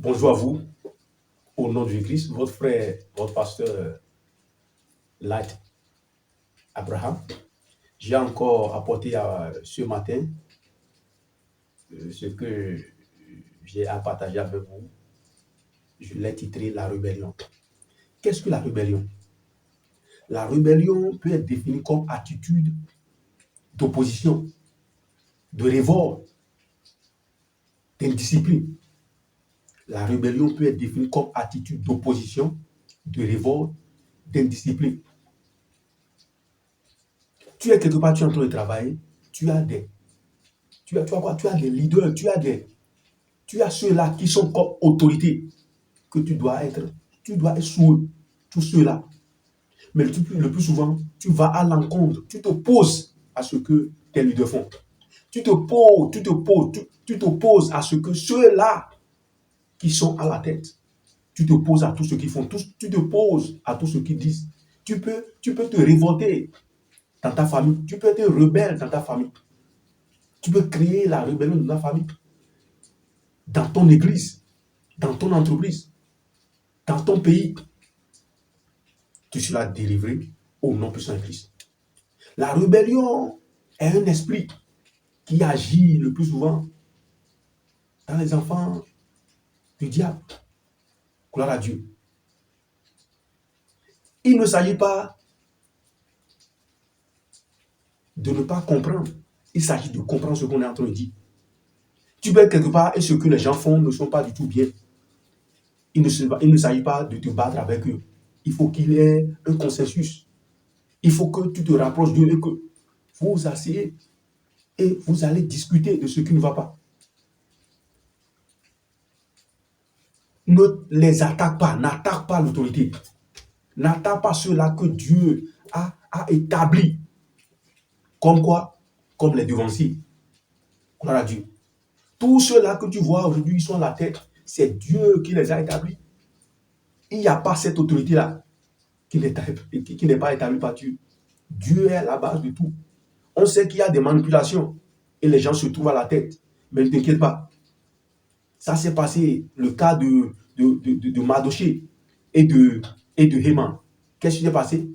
Bonjour à vous, au nom du Christ, votre frère, votre pasteur Light Abraham. J'ai encore apporté ce matin ce que j'ai à partager avec vous. Je l'ai titré La rébellion. Qu'est-ce que la rébellion? La rébellion peut être définie comme attitude d'opposition, de révolte, d'indiscipline. La rébellion peut être définie comme attitude d'opposition, de révolte, d'indiscipline. Tu es quelque part, tu es en train de travailler, tu as des leaders, tu as ceux-là qui sont comme autorité, que tu dois être sous eux, tous ceux-là. Mais le plus souvent, tu vas à l'encontre, tu t'opposes à ce que tes leaders font. Tu t'opposes à ce que ceux-là qui sont à la tête, tu t'opposes à tout ce qu'ils font, tu t'opposes à tout ce qu'ils disent. Tu peux te révolter dans ta famille, tu peux être rebelle dans ta famille. Tu peux créer la rébellion dans ta famille, dans ton église, dans ton entreprise, dans ton pays. Tu seras délivré au nom puissant de Christ. La rébellion est un esprit qui agit le plus souvent dans les enfants du diable. Gloire à Dieu. Il ne s'agit pas de ne pas comprendre. Il s'agit de comprendre ce qu'on est en train de dire. Tu peux être quelque part et ce que les gens font ne sont pas du tout bien. Il ne s'agit pas de te battre avec eux. Il faut qu'il y ait un consensus. Il faut que tu te rapproches d'eux et que vous vous asseyez et vous allez discuter de ce qui ne va pas. Ne les attaque pas, n'attaque pas l'autorité. N'attaque pas ceux-là que Dieu a établis. Comme quoi? Comme les devanciers. Gloire à Dieu. Tous ceux-là que tu vois aujourd'hui, ils sont à la tête. C'est Dieu qui les a établis. Il n'y a pas cette autorité-là qui n'est pas établie par Dieu. Dieu est à la base de tout. On sait qu'il y a des manipulations et les gens se trouvent à la tête. Mais ne t'inquiète pas. Ça s'est passé, le cas de Mardochée et de Héman. Qu'est-ce qui s'est passé?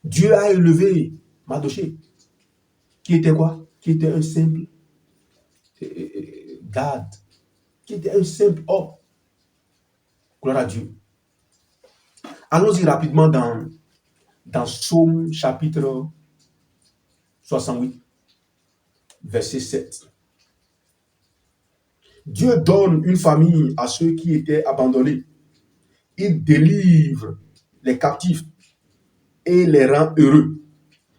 Dieu a élevé Mardochée, qui était quoi? Qui était un simple garde, qui était un simple homme. Gloire à Dieu. Allons-y rapidement dans Psaume chapitre 68, verset 7. Dieu donne une famille à ceux qui étaient abandonnés. Il délivre les captifs et les rend heureux.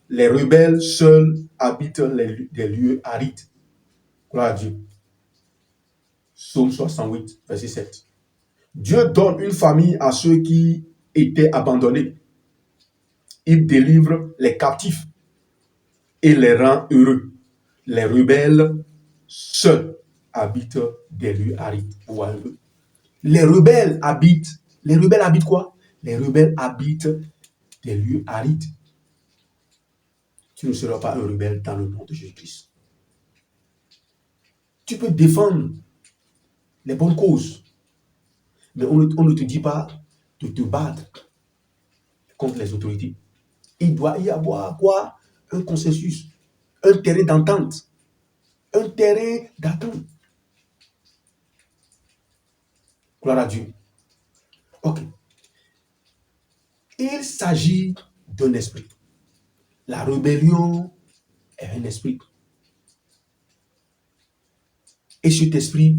Les rebelles seuls habitent des lieux arides. Gloire à Dieu. Psaume 68, verset 7. Dieu donne une famille à ceux qui étaient abandonnés. Il délivre les captifs et les rend heureux. Les rebelles seuls habitent des lieux arides. Vous voyez un peu? Les rebelles habitent quoi? Les rebelles habitent des lieux arides. Tu ne seras pas un rebelle dans le nom de Jésus-Christ. Tu peux défendre les bonnes causes, mais on ne te dit pas de te battre contre les autorités. Il doit y avoir quoi? Un consensus, un terrain d'entente, un terrain d'attente. Gloire à Dieu. Ok. Il s'agit d'un esprit. La rébellion est un esprit. Et cet esprit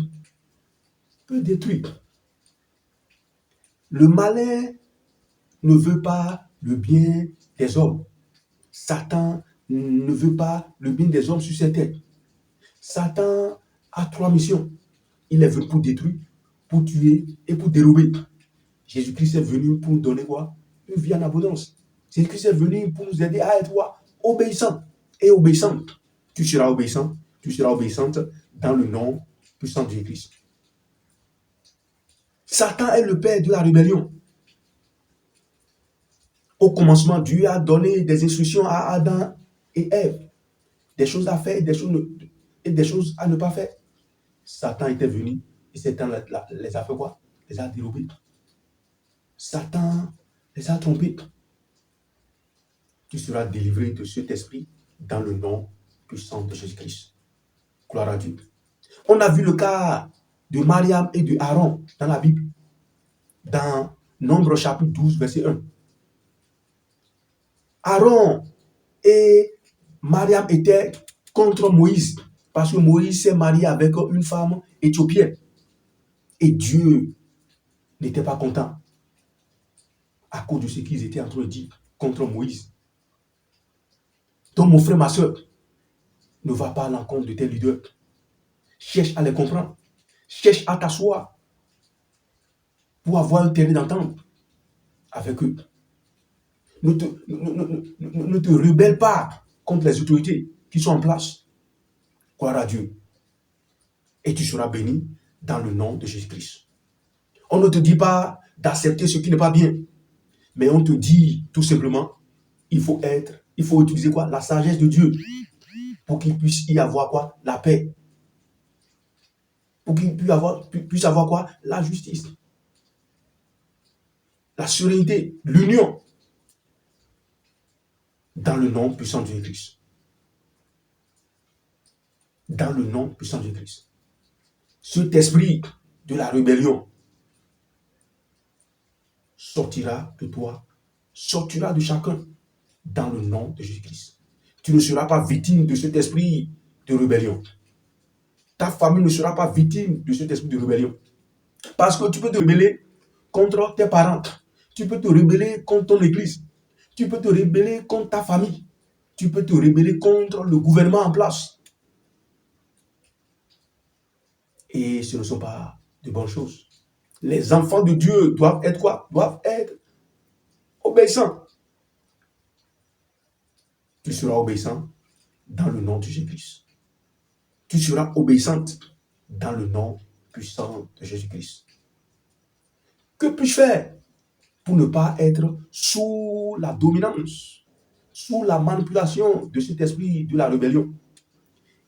peut détruire. Le malin ne veut pas le bien des hommes. Satan ne veut pas le bien des hommes sur cette terre. Satan a 3 missions. Il est venu pour détruire, pour tuer et pour dérober. Jésus-Christ est venu pour nous donner quoi? Une vie en abondance. Jésus-Christ est venu pour nous aider à être quoi? Obéissants et obéissantes. Tu seras obéissant, tu seras obéissante dans le nom puissant de Jésus-Christ. Satan est le père de la rébellion. Au commencement, Dieu a donné des instructions à Adam et Ève. Des choses à faire et des choses à ne pas faire. Satan était venu et Satan les a fait quoi? Les a dérobés. Satan les a trompés. Tu seras délivré de cet esprit dans le nom puissant de Jésus-Christ. Gloire à Dieu. On a vu le cas de Mariam et de Aaron dans la Bible, dans Nombre chapitre 12, verset 1. Aaron et Mariam étaient contre Moïse, parce que Moïse s'est marié avec une femme éthiopienne. Et Dieu n'était pas content à cause de ce qu'ils étaient en train de dire contre Moïse. Donc mon frère, ma soeur, ne va pas à l'encontre de tes leaders. Cherche à les comprendre. Cherche à t'asseoir pour avoir un terrain d'entente avec eux. Ne te rebelle pas contre les autorités qui sont en place. Gloire à Dieu. Et tu seras béni dans le nom de Jésus-Christ. On ne te dit pas d'accepter ce qui n'est pas bien, mais on te dit tout simplement, il faut utiliser quoi? La sagesse de Dieu pour qu'il puisse y avoir quoi? La paix. Pour qu'il puisse avoir quoi? La justice. La sérénité, l'union. Dans le nom puissant de Jésus-Christ. Dans le nom puissant de Jésus-Christ. Cet esprit de la rébellion sortira de toi, sortira de chacun dans le nom de Jésus-Christ. Tu ne seras pas victime de cet esprit de rébellion. Ta famille ne sera pas victime de cet esprit de rébellion. Parce que tu peux te rebeller contre tes parents. Tu peux te rebeller contre ton église. Tu peux te rebeller contre ta famille. Tu peux te rebeller contre le gouvernement en place. Et ce ne sont pas de bonnes choses. Les enfants de Dieu doivent être quoi? Doivent être obéissants. Tu seras obéissant dans le nom de Jésus-Christ. Tu seras obéissante dans le nom puissant de Jésus-Christ. Que puis-je faire pour ne pas être sous la dominance, sous la manipulation de cet esprit de la rébellion?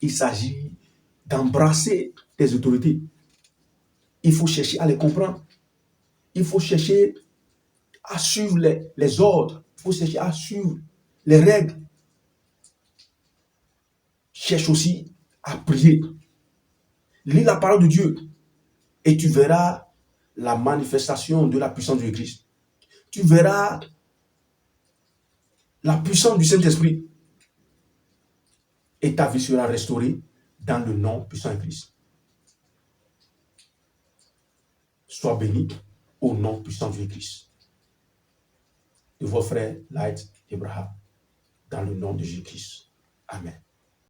Il s'agit d'embrasser tes autorités. Il faut chercher à les comprendre. Il faut chercher à suivre les ordres. Il faut chercher à suivre les règles. Cherche aussi à prier. Lis la parole de Dieu et tu verras la manifestation de la puissance de Christ. Tu verras la puissance du Saint-Esprit et ta vie sera restaurée dans le nom puissant de Christ. Sois béni au nom puissant de Christ. De vos frères Light Abraham, dans le nom de Jésus-Christ. Amen.